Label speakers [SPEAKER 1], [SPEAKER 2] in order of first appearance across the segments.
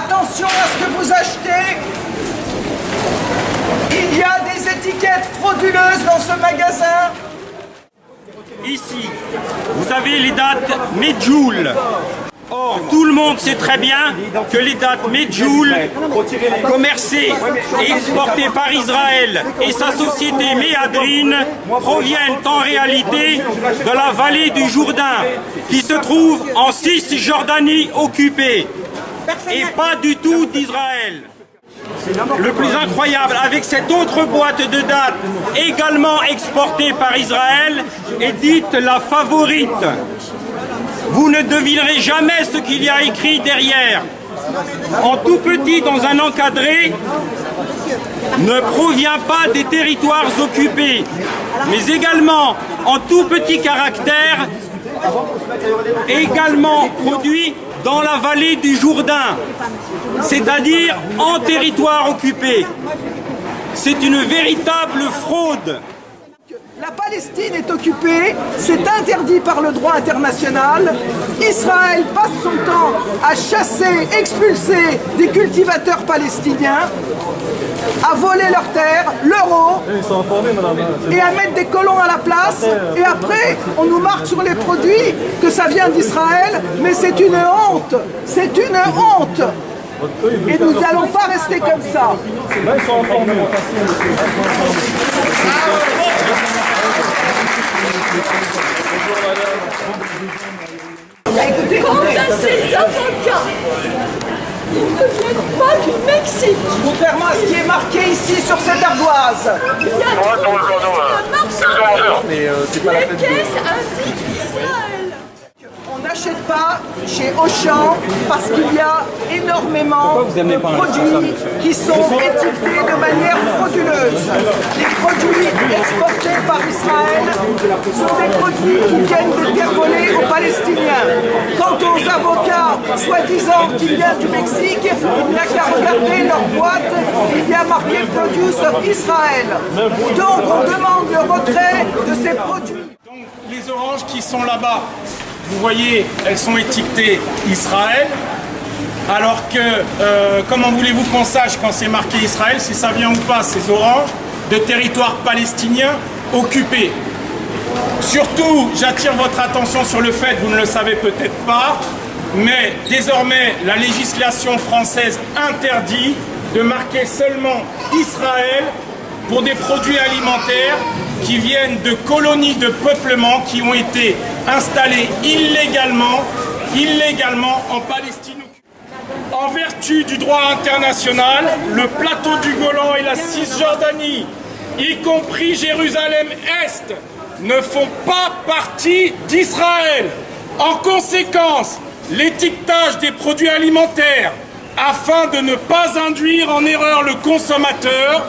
[SPEAKER 1] Attention à ce que vous achetez. Il y a des étiquettes frauduleuses dans ce magasin.
[SPEAKER 2] Ici, vous avez les dates Medjool. Or, tout le monde sait très bien que les dates Medjool, commercées et exportées par Israël et sa société Méadrine, proviennent en réalité de la vallée du Jourdain, qui se trouve en Cisjordanie occupée, et pas du tout d'Israël. Le plus incroyable, avec cette autre boîte de dates, également exportée par Israël, est dite la favorite. Vous ne devinerez jamais ce qu'il y a écrit derrière. En tout petit, dans un encadré, ne provient pas des territoires occupés, mais également en tout petit caractère, également produit dans la vallée du Jourdain, c'est-à-dire en territoire occupé. C'est une véritable fraude.
[SPEAKER 1] La Palestine est occupée, c'est interdit par le droit international. Israël passe son temps à chasser, expulser des cultivateurs palestiniens, à voler leurs terres, leur eau, et à mettre des colons à la place. Et après, on nous marque sur les produits que ça vient d'Israël, mais c'est une honte, c'est une honte. Et nous n'allons pas rester comme ça.
[SPEAKER 3] Quant à ces avocats, ils ne viennent pas du Mexique.
[SPEAKER 1] Contrairement à ce qui est marqué ici sur cette ardoise.
[SPEAKER 3] Il y a trop de marchandises. Les caisses indiquent Israël.
[SPEAKER 1] On n'achète pas chez Auchan parce qu'il y a énormément de produits qui sont étiquetés de manière frauduleuse. Les produits exportés par Israël sont des produits qui viennent de terres volées aux Palestiniens. Quant aux avocats, soi-disant qui viennent du Mexique, il n'y a qu'à regarder leur boîte, il y a marqué Produce of Israël. Donc on demande le retrait de ces produits.
[SPEAKER 4] Donc les oranges qui sont là-bas, vous voyez, elles sont étiquetées Israël, alors que, comment voulez-vous qu'on sache quand c'est marqué Israël, si ça vient ou pas, ces oranges, de territoires palestiniens occupés. Surtout, j'attire votre attention sur le fait, vous ne le savez peut-être pas, mais désormais, la législation française interdit de marquer seulement Israël pour des produits alimentaires qui viennent de colonies de peuplement qui ont été installées illégalement en Palestine. En vertu du droit international, le plateau du Golan et la Cisjordanie, y compris Jérusalem-Est, ne font pas partie d'Israël. En conséquence, l'étiquetage des produits alimentaires, afin de ne pas induire en erreur le consommateur,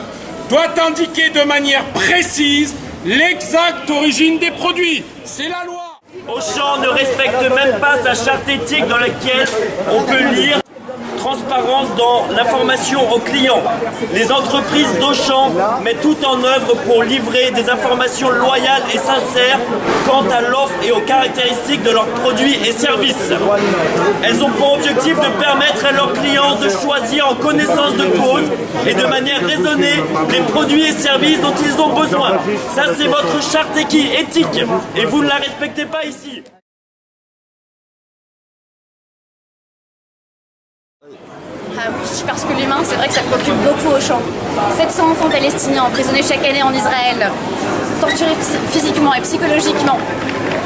[SPEAKER 4] doit indiquer de manière précise l'exacte origine des produits. C'est la loi.
[SPEAKER 2] Auchan ne respecte même pas sa charte éthique dans laquelle on peut lire transparence dans l'information aux clients. Les entreprises d'Auchan mettent tout en œuvre pour livrer des informations loyales et sincères quant à l'offre et aux caractéristiques de leurs produits et services. Elles ont pour objectif de permettre à leurs clients de choisir en connaissance de cause et de manière raisonnée les produits et services dont ils ont besoin. Ça, c'est votre charte éthique et vous ne la respectez pas ici.
[SPEAKER 5] Ah oui, parce que l'humain, c'est vrai que ça préoccupe beaucoup Auchan. 700 enfants palestiniens emprisonnés chaque année en Israël, torturés physiquement et psychologiquement,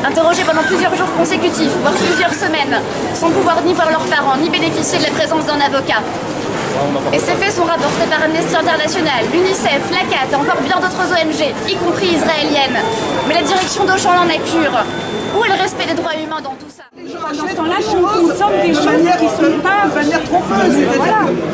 [SPEAKER 5] interrogés pendant plusieurs jours consécutifs, voire plusieurs semaines, sans pouvoir ni voir leurs parents, ni bénéficier de la présence d'un avocat. Et ces faits sont rapportés par Amnesty International, l'UNICEF, l'ACAT et encore bien d'autres ONG, y compris israéliennes. Mais la direction d'Auchan l'en a cure. Où est le respect des droits humains dans tout ça?
[SPEAKER 1] Dans ce temps-là, si on consomme des choses qui ne sont pas de manière trompeuse,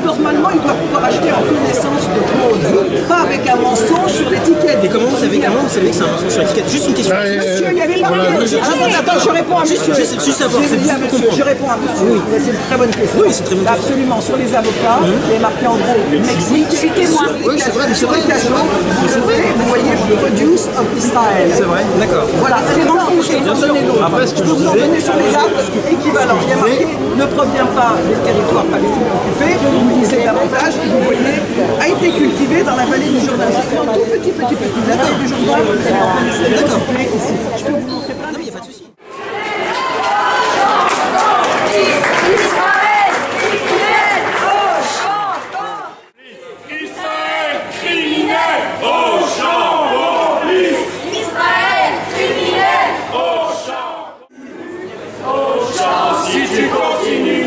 [SPEAKER 1] normalement, ils doivent pouvoir acheter en connaissance de cause, pas avec un mensonge sur l'étiquette.
[SPEAKER 6] Et comment vous savez comment vous savez que c'est un mensonge scientifique? Juste une question.
[SPEAKER 1] Monsieur, il y avait pas Attends, je réponds à monsieur.
[SPEAKER 6] Juste savoir, c'est
[SPEAKER 1] Monsieur,
[SPEAKER 6] pour comprendre.
[SPEAKER 1] je réponds à monsieur. Oui. C'est une très bonne question.
[SPEAKER 6] Oui, c'est très bonne question.
[SPEAKER 1] Absolument. Sur les avocats, il est marqué en gros Mexique. Je suis témoin.
[SPEAKER 6] Oui, c'est vrai, mais c'est vrai.
[SPEAKER 1] Vous voyez, produce of Israël.
[SPEAKER 6] C'est vrai, d'accord.
[SPEAKER 1] Voilà, c'est mensonger. Donnez l'autre.
[SPEAKER 6] Après, ce que
[SPEAKER 1] je peux vous en donner sur les actes équivalents. Il y a marqué ne provient pas des territoires palestiniens occupés. Vous lisez davantage et vous voyez a été cultivé dans la vallée du Jourdain. C'est un tout petit. La taille du Jourdain, elle est en Palestine occupée ici. Je peux vous montrer plein.
[SPEAKER 6] Non, mais il n'y a pas de souci.
[SPEAKER 2] Israël criminel au champ, police.
[SPEAKER 3] Israël criminel.
[SPEAKER 2] Au champ, si tu continues.